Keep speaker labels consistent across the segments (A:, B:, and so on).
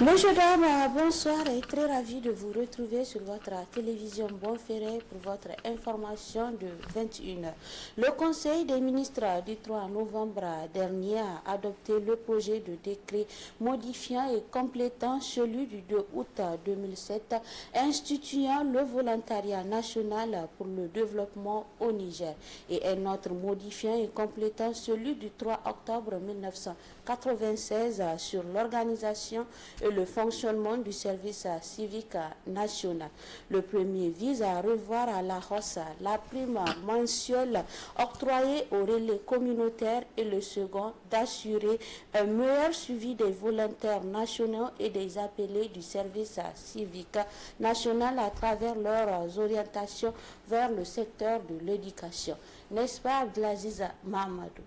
A: Bonjour dames, bonsoir et très ravi de vous retrouver sur votre télévision Bonferré pour votre information de 21h. Le Conseil des ministres du 3 novembre dernier a adopté le projet de décret modifiant et complétant celui du 2 août 2007 instituant le volontariat national pour le développement au Niger et un autre modifiant et complétant celui du 3 octobre 1996 sur l'organisation et le fonctionnement du service civique national. Le premier vise à revoir à la hausse la prime mensuelle octroyée aux relais communautaires et le second d'assurer un meilleur suivi des volontaires nationaux et des appelés du service civique national à travers leurs orientations vers le secteur de l'éducation. N'est-ce pas, Abdelaziz Mahamadou?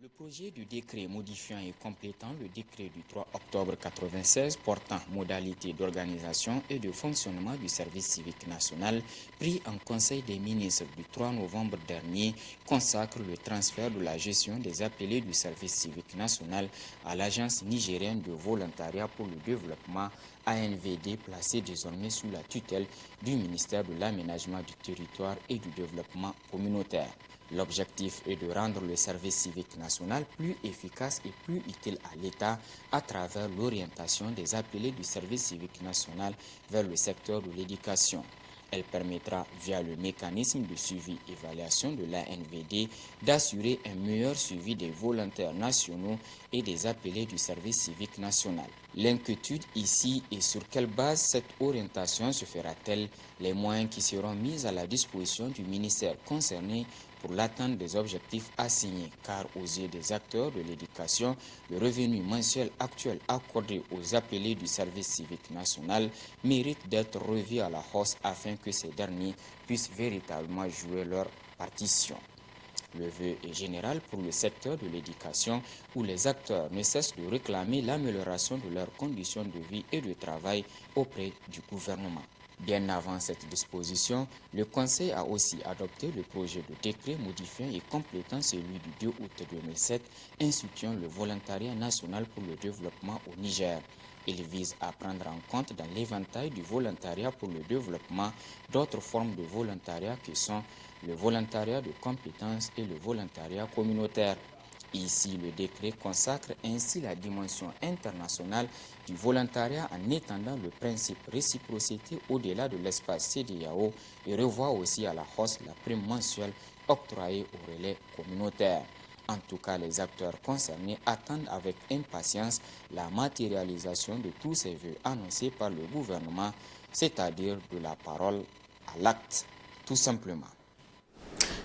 B: Le projet du décret modifiant et complétant le décret du 3 octobre 1996 portant modalités d'organisation et de fonctionnement du service civique national pris en Conseil des ministres du 3 novembre dernier consacre le transfert de la gestion des appelés du service civique national à l'Agence nigérienne de volontariat pour le développement ANVD placée désormais sous la tutelle du ministère de l'Aménagement du territoire et du développement communautaire. L'objectif est de rendre le service civique national plus efficace et plus utile à l'État à travers l'orientation des appelés du service civique national vers le secteur de l'éducation. Elle permettra, via le mécanisme de suivi-évaluation de l'ANVD, d'assurer un meilleur suivi des volontaires nationaux et des appelés du service civique national. L'inquiétude ici est sur quelle base cette orientation se fera-t-elle, les moyens qui seront mis à la disposition du ministère concerné pour l'atteinte des objectifs assignés, car aux yeux des acteurs de l'éducation, le revenu mensuel actuel accordé aux appelés du service civique national mérite d'être revu à la hausse afin que ces derniers puissent véritablement jouer leur partition. Le vœu est général pour le secteur de l'éducation où les acteurs ne cessent de réclamer l'amélioration de leurs conditions de vie et de travail auprès du gouvernement. Bien avant cette disposition, le Conseil a aussi adopté le projet de décret modifiant et complétant celui du 2 août 2007 instituant le volontariat national pour le développement au Niger. Il vise à prendre en compte dans l'éventail du volontariat pour le développement d'autres formes de volontariat qui sont le volontariat de compétences et le volontariat communautaire. Ici, le décret consacre ainsi la dimension internationale du volontariat en étendant le principe réciprocité au-delà de l'espace CEDEAO et revoit aussi à la hausse la prime mensuelle octroyée aux relais communautaires. En tout cas, les acteurs concernés attendent avec impatience la matérialisation de tous ces vœux annoncés par le gouvernement, c'est-à-dire de la parole à l'acte, tout simplement.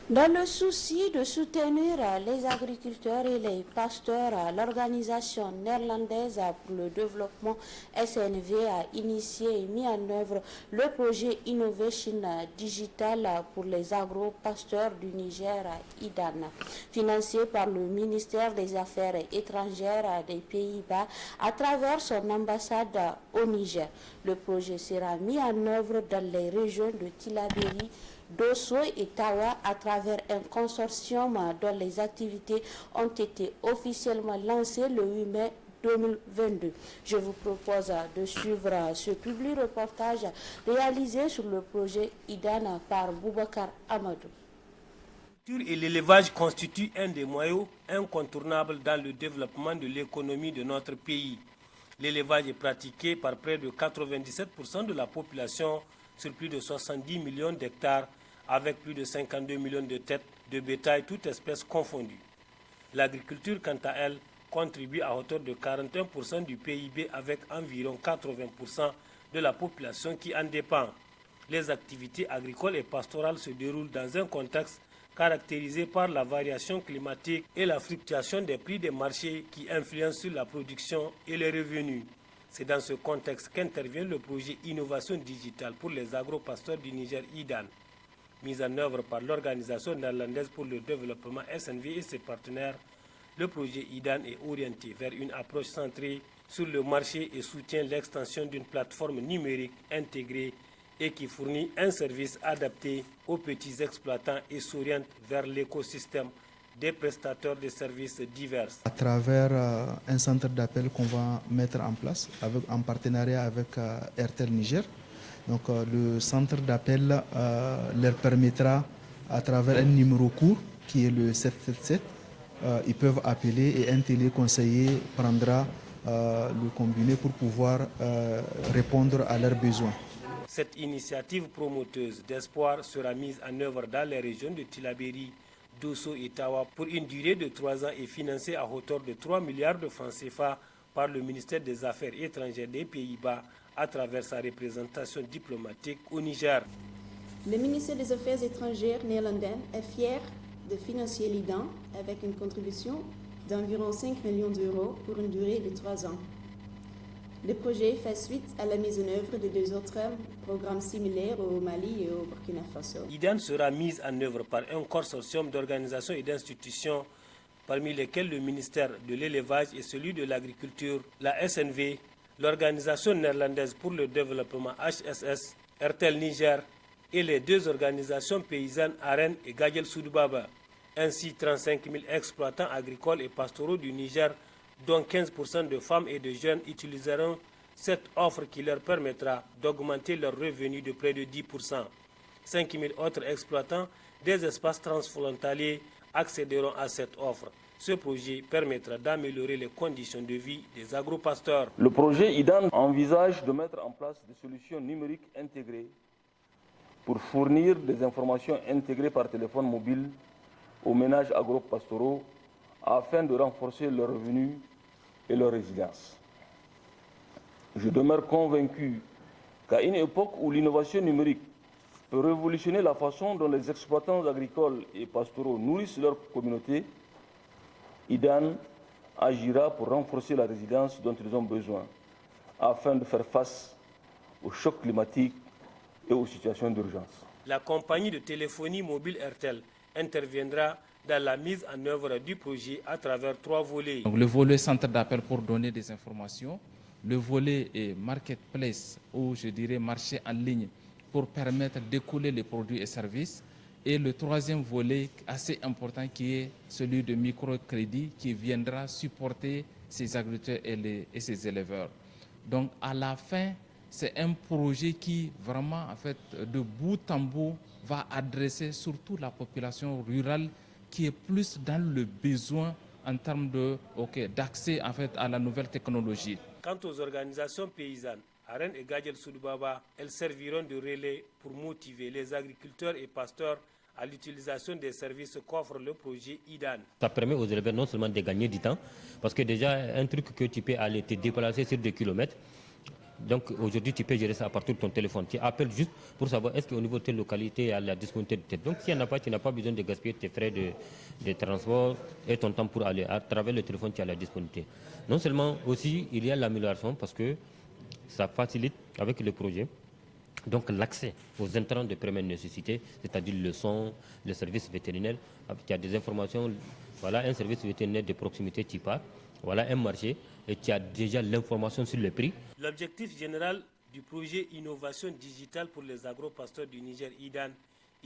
A: Dans le souci de soutenir les agriculteurs et les pasteurs, l'organisation néerlandaise pour le développement SNV a initié et mis en œuvre le projet Innovation Digital pour les agro-pasteurs du Niger, IDAN, financé par le ministère des Affaires étrangères des Pays-Bas à travers son ambassade au Niger. Le projet sera mis en œuvre dans les régions de Tillabéri, Dosso et Tawa à travers un consortium dont les activités ont été officiellement lancées le 8 mai 2022. Je vous propose de suivre ce public reportage réalisé sur le projet IDAN par Boubacar Amadou.
C: L'agriculture et l'élevage constituent un des moyens incontournables dans le développement de l'économie de notre pays. L'élevage est pratiqué par près de 97% de la population sur plus de 70 millions d'hectares avec plus de 52 millions de têtes de bétail, toutes espèces confondues. L'agriculture, quant à elle, contribue à hauteur de 41% du PIB avec environ 80% de la population qui en dépend. Les activités agricoles et pastorales se déroulent dans un contexte caractérisé par la variation climatique et la fluctuation des prix des marchés qui influencent sur la production et les revenus. C'est dans ce contexte qu'intervient le projet Innovation Digitale pour les agro-pasteurs du Niger IDAN. Mis en œuvre par l'Organisation néerlandaise pour le développement SNV et ses partenaires, le projet IDAN est orienté vers une approche centrée sur le marché et soutient l'extension d'une plateforme numérique intégrée et qui fournit un service adapté aux petits exploitants et s'oriente vers l'écosystème des prestataires de services divers.
D: À travers un centre d'appel qu'on va mettre en place en partenariat avec RTL Niger. Donc le centre d'appel leur permettra, à travers un numéro court qui est le 777, ils peuvent appeler et un téléconseiller prendra le combiné pour pouvoir répondre à leurs besoins.
C: Cette initiative promoteuse d'espoir sera mise en œuvre dans les régions de Tillabéri, Dosso et Tawa pour une durée de 3 ans et financée à hauteur de 3 milliards de francs CFA par le ministère des Affaires étrangères des Pays-Bas à travers sa représentation diplomatique au Niger.
E: Le ministère des Affaires étrangères néerlandais est fier de financer l'IDAN avec une contribution d'environ 5 millions d'euros pour une durée de 3 ans. Le projet fait suite à la mise en œuvre de 2 autres programmes similaires au Mali et au Burkina Faso.
C: L'IDAN sera mise en œuvre par un consortium d'organisations et d'institutions, parmi lesquelles le ministère de l'Élevage et celui de l'Agriculture, la SNV, l'Organisation néerlandaise pour le développement HSS, RTL Niger et les 2 organisations paysannes Aren et Gagel Soudbaba. Ainsi, 35 000 exploitants agricoles et pastoraux du Niger, dont 15% de femmes et de jeunes, utiliseront cette offre qui leur permettra d'augmenter leurs revenus de près de 10%. 5 000 autres exploitants des espaces transfrontaliers accéderont à cette offre. Ce projet permettra d'améliorer les conditions de vie des agropasteurs.
F: Le projet IDAN envisage de mettre en place des solutions numériques intégrées pour fournir des informations intégrées par téléphone mobile aux ménages agropastoraux afin de renforcer leurs revenus et leur résilience. Je demeure convaincu qu'à une époque où l'innovation numérique peut révolutionner la façon dont les exploitants agricoles et pastoraux nourrissent leur communauté, IDAN agira pour renforcer la résilience dont ils ont besoin afin de faire face aux chocs climatiques et aux situations d'urgence.
C: La compagnie de téléphonie mobile RTL interviendra dans la mise en œuvre du projet à travers 3 volets.
G: Donc, le volet centre d'appel pour donner des informations, le volet marketplace ou je dirais marché en ligne pour permettre d'écouler les produits et services, et le 3e volet assez important qui est celui de microcrédit qui viendra supporter ces agriculteurs et ces éleveurs. Donc à la fin, c'est un projet qui vraiment en fait de bout en bout va adresser surtout la population rurale qui est plus dans le besoin en termes d'accès en fait à la nouvelle technologie.
C: Quant aux organisations paysannes, Aren et Gagel Soudbaba, elles serviront de relais pour motiver les agriculteurs et pasteurs à l'utilisation des services qu'offre le projet IDAN.
H: Ça permet aux éleveurs non seulement de gagner du temps, parce que déjà un truc que tu peux aller te déplacer sur des kilomètres, donc aujourd'hui tu peux gérer ça à partir de ton téléphone. Tu appelles juste pour savoir est-ce qu'au niveau de telle localité il y a la disponibilité. Donc s'il n'y en a pas, tu n'as pas besoin de gaspiller tes frais de transport et ton temps pour aller. À travers le téléphone, tu as la disponibilité. Non seulement aussi il y a l'amélioration parce que ça facilite avec le projet. Donc l'accès aux intrants de première nécessité, c'est-à-dire le son, le service vétérinaire, il y a des informations, voilà un service vétérinaire de proximité tu pars, voilà un marché et tu as déjà l'information sur le prix.
C: L'objectif général du projet Innovation digitale pour les agropasteurs du Niger IDAN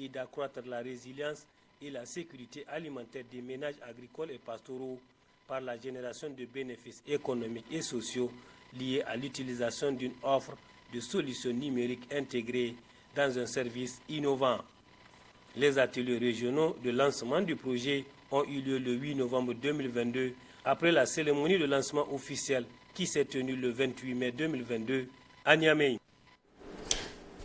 C: est d'accroître la résilience et la sécurité alimentaire des ménages agricoles et pastoraux par la génération de bénéfices économiques et sociaux liés à l'utilisation d'une offre de solutions numériques intégrées dans un service innovant. Les ateliers régionaux de lancement du projet ont eu lieu le 8 novembre 2022 après la cérémonie de lancement officielle qui s'est tenue le 28 mai 2022 à Niamey.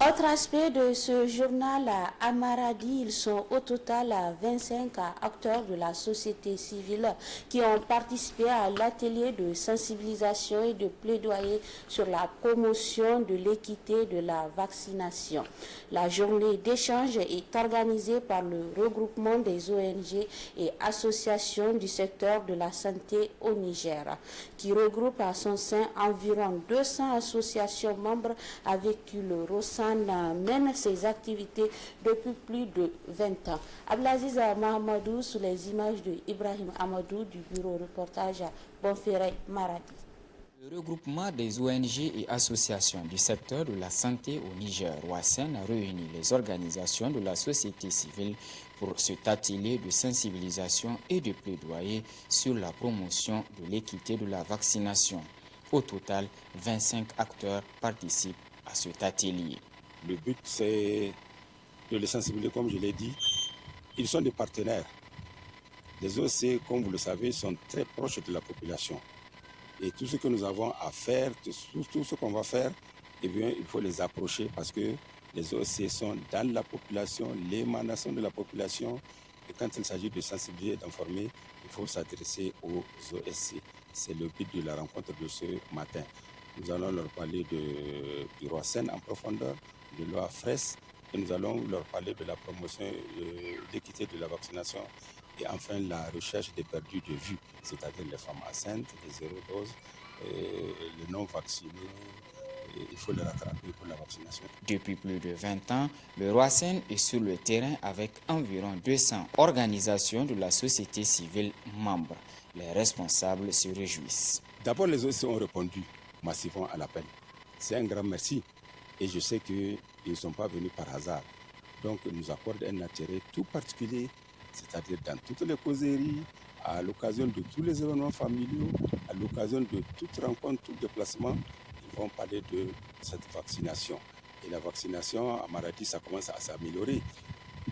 A: Autre aspect de ce journal, à Maradi, ils sont au total 25 acteurs de la société civile qui ont participé à l'atelier de sensibilisation et de plaidoyer sur la promotion de l'équité de la vaccination. La journée d'échange est organisée par le regroupement des ONG et associations du secteur de la santé au Niger, qui regroupe à son sein environ 200 associations membres avec qui le ROSAN mène ses activités depuis plus de 20 ans. Abdelaziz Mahamadou sous les images de Ibrahim Amadou du bureau reportage à Bonferré, Maradi.
B: Le regroupement des ONG et associations du secteur de la santé au Niger, ROASEN, a réuni les organisations de la société civile pour cet atelier de sensibilisation et de plaidoyer sur la promotion de l'équité de la vaccination. Au total, 25 acteurs participent à cet atelier.
I: Le but, c'est de les sensibiliser, comme je l'ai dit. Ils sont des partenaires. Les OSC, comme vous le savez, sont très proches de la population. Et tout ce que nous avons à faire, tout ce qu'on va faire, eh bien, il faut les approcher parce que les OSC sont dans la population, l'émanation de la population. Et quand il s'agit de sensibiliser et d'informer, il faut s'adresser aux OSC. C'est le but de la rencontre de ce matin. Nous allons leur parler du ROASEN en profondeur, de l'OAFRES, et nous allons leur parler de la promotion de l'équité de la vaccination et enfin la recherche des perdus de vue, c'est-à-dire les femmes enceintes, les zéro doses, les non vaccinés. Il faut les rattraper pour la vaccination.
B: Depuis plus de 20 ans, le ROASEN est sur le terrain avec environ 200 organisations de la société civile membres. Les responsables se réjouissent.
I: D'abord, les OSC ont répondu massivement à l'appel. C'est un grand merci et je sais qu'ils ne sont pas venus par hasard. Donc, ils nous accordent un intérêt tout particulier, c'est-à-dire dans toutes les causeries, à l'occasion de tous les événements familiaux, à l'occasion de toute rencontre, tout déplacement, ils vont parler de cette vaccination. Et la vaccination à Maradi, ça commence à s'améliorer.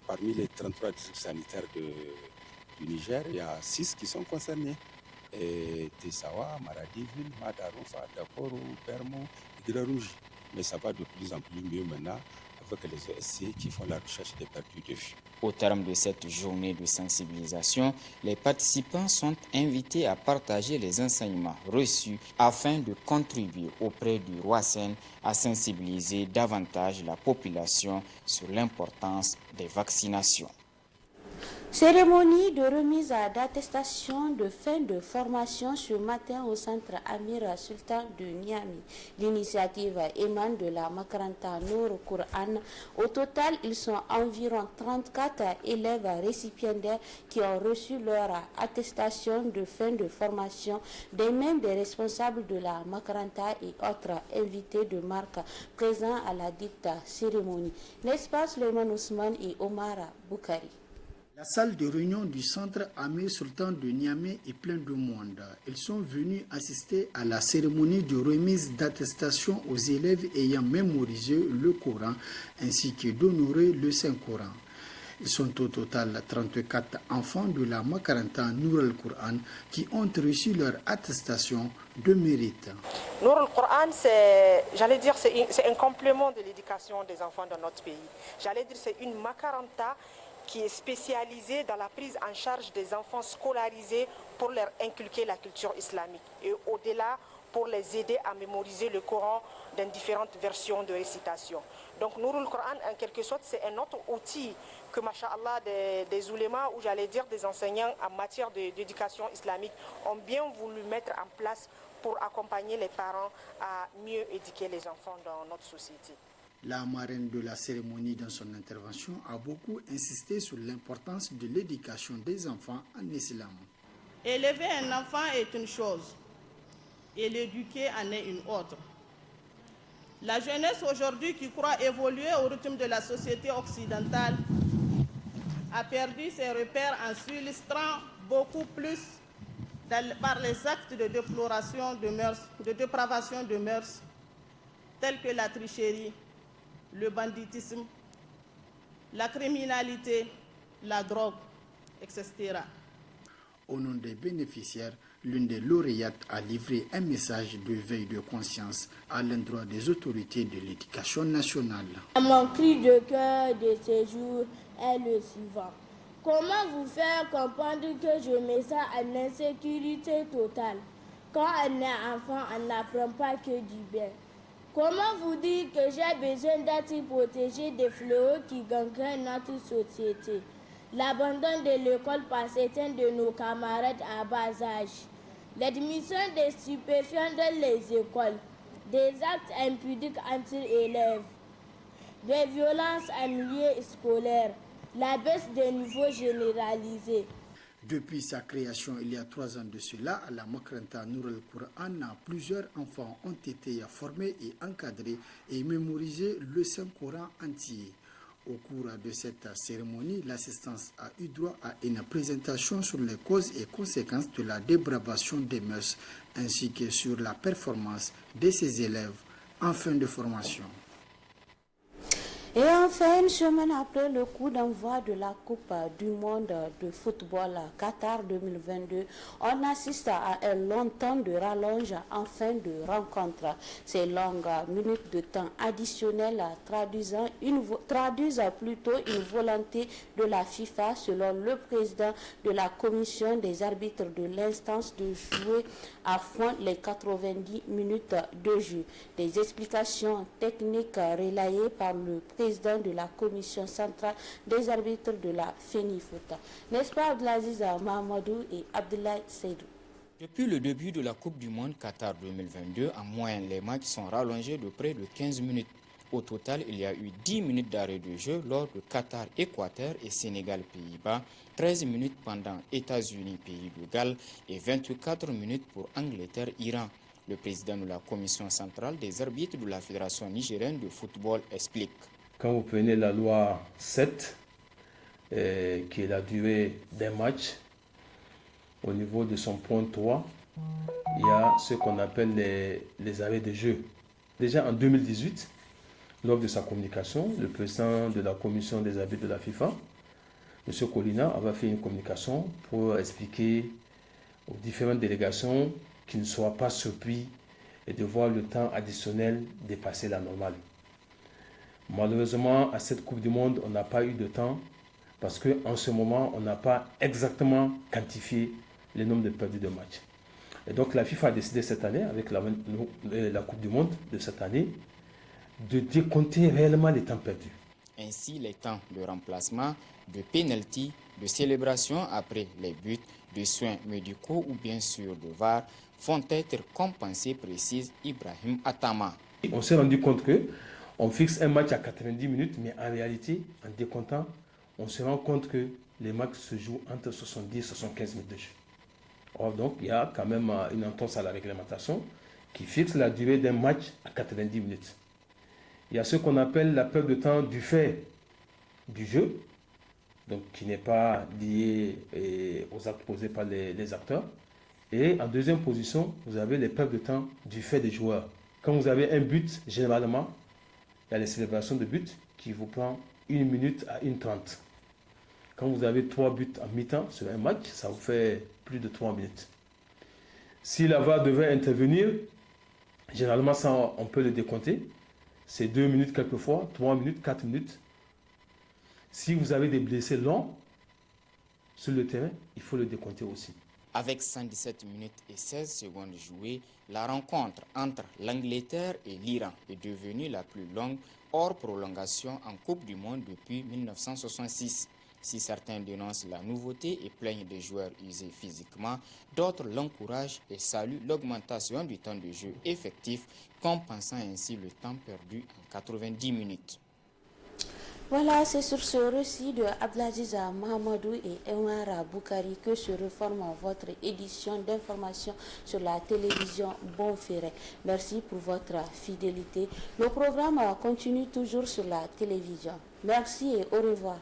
I: Parmi les 33 districts sanitaires du Niger, il y a 6 qui sont concernés. Tessawa, Maradiville, Madaroufa, Dakoro, Bermo, Rouge. Mais ça va de plus en plus mieux maintenant avec les OSC qui font la recherche des perdus de vue.
B: Au terme de cette journée de sensibilisation, les participants sont invités à partager les enseignements reçus afin de contribuer auprès du ROASEN à sensibiliser davantage la population sur l'importance des vaccinations.
A: Cérémonie de remise d'attestation de fin de formation ce matin au centre Amir Sultan de Niamey. L'initiative émane de la Makaranta Nour Quran. Au total, ils sont environ 34 élèves récipiendaires qui ont reçu leur attestation de fin de formation, des mains des responsables de la Makaranta et autres invités de marque présents à la dite cérémonie. L'espace Suleiman Ousmane et Omar Boukari.
J: La salle de réunion du centre Amir Sultan de Niamey est pleine de monde. Ils sont venus assister à la cérémonie de remise d'attestation aux élèves ayant mémorisé le Coran ainsi que d'honorer le Saint-Coran. Ils sont au total 34 enfants de la Makaranta Nour al-Quran qui ont reçu leur attestation de mérite.
K: Nour al-Quran, c'est un complément de l'éducation des enfants dans notre pays. C'est une Makaranta qui est spécialisée dans la prise en charge des enfants scolarisés pour leur inculquer la culture islamique et au-delà pour les aider à mémoriser le Coran dans différentes versions de récitation. Donc Nour al-Quran, en quelque sorte, c'est un autre outil que, masha'Allah, des oulémas, ou des enseignants en matière d'éducation islamique ont bien voulu mettre en place pour accompagner les parents à mieux éduquer les enfants dans notre société.
J: La marraine de la cérémonie, dans son intervention, a beaucoup insisté sur l'importance de l'éducation des enfants en islam.
L: Élever un enfant est une chose et l'éduquer en est une autre. La jeunesse aujourd'hui qui croit évoluer au rythme de la société occidentale a perdu ses repères en s'illustrant beaucoup plus par les actes de déploration de mœurs, de dépravation de mœurs, tels que la tricherie, le banditisme, la criminalité, la drogue, etc.
J: Au nom des bénéficiaires, l'une des lauréates a livré un message de veille de conscience à l'endroit des autorités de l'éducation nationale.
M: Mon cri de cœur de ces jours est le suivant. Comment vous faire comprendre que je mets ça en insécurité totale? Quand on est enfant, on n'apprend pas que du bien. Comment vous dire que j'ai besoin d'être protégé des fléaux qui gangrènent notre société? L'abandon de l'école par certains de nos camarades à bas âge, l'admission des stupéfiants dans les écoles, des actes impudiques entre élèves, des violences en milieu scolaire, la baisse des niveaux généralisés.
J: Depuis sa création il y a 3 ans de cela, à la Makranta Nour el-Coran, plusieurs enfants ont été formés et encadrés et mémorisé le Saint-Coran entier. Au cours de cette cérémonie, l'assistance a eu droit à une présentation sur les causes et conséquences de la dépravation des mœurs, ainsi que sur la performance de ses élèves en fin de formation.
A: Et enfin, une semaine après le coup d'envoi de la Coupe du monde de football Qatar 2022, on assiste à un long temps de rallonge en fin de rencontre. Ces longues minutes de temps additionnel traduisent plutôt une volonté de la FIFA, selon le président de la commission des arbitres de l'instance, de jouer à fond les 90 minutes de jeu. Des explications techniques relayées par le président de la commission centrale des arbitres de la FENIFOOT. N'est-ce pas Abdelaziz Mahamadou et Abdoulaye Seydou?
B: Depuis le début de la Coupe du Monde Qatar 2022, en moyenne, les matchs sont rallongés de près de 15 minutes. Au total, il y a eu 10 minutes d'arrêt de jeu lors de Qatar-Équateur et Sénégal-Pays-Bas, 13 minutes pendant États-Unis-Pays de Galles et 24 minutes pour Angleterre-Iran. Le président de la commission centrale des arbitres de la Fédération nigérienne de football explique.
N: Quand vous prenez la loi 7, qui est la durée d'un match, au niveau de son point 3, il y a ce qu'on appelle les arrêts de jeu. Déjà en 2018, lors de sa communication, le président de la commission des arbitres de la FIFA, M. Colina, avait fait une communication pour expliquer aux différentes délégations qu'ils ne soient pas surpris et de voir le temps additionnel dépasser la normale. Malheureusement, à cette Coupe du Monde, on n'a pas eu de temps parce qu'en ce moment, on n'a pas exactement quantifié le nombre de perdus de matchs. Et donc, la FIFA a décidé cette année, avec la Coupe du Monde de cette année, de décompter réellement les temps perdus.
B: Ainsi, les temps de remplacement, de pénalty, de célébration après les buts, de soins médicaux ou bien sûr de VAR vont être compensés, précise Ibrahim Atama.
N: On s'est rendu compte que on fixe un match à 90 minutes, mais en réalité, en décomptant, on se rend compte que les matchs se jouent entre 70 et 75 minutes de jeu. Or, donc, il y a quand même une entorse à la réglementation qui fixe la durée d'un match à 90 minutes. Il y a ce qu'on appelle la perte de temps du fait du jeu, donc qui n'est pas lié aux actes posés par les acteurs. Et en deuxième position, vous avez les pertes de temps du fait des joueurs. Quand vous avez un but, généralement, il y a les célébrations de buts qui vous prend 1 minute à 1:30. Quand vous avez 3 buts en mi-temps sur un match, ça vous fait plus de 3 minutes. Si la VAR devait intervenir, généralement, ça, on peut le décompter. C'est 2 minutes quelquefois, 3 minutes, 4 minutes. Si vous avez des blessés longs sur le terrain, il faut le décompter aussi.
B: Avec 117 minutes et 16 secondes jouées, la rencontre entre l'Angleterre et l'Iran est devenue la plus longue hors prolongation en Coupe du Monde depuis 1966. Si certains dénoncent la nouveauté et plaignent des joueurs usés physiquement, d'autres l'encouragent et saluent l'augmentation du temps de jeu effectif, compensant ainsi le temps perdu en 90 minutes.
A: Voilà, c'est sur ce récit de Abdelaziz Mahamadou et Emara Boukari que se reforme votre édition d'information sur la télévision Bonferré. Merci pour votre fidélité. Le programme continue toujours sur la télévision. Merci et au revoir.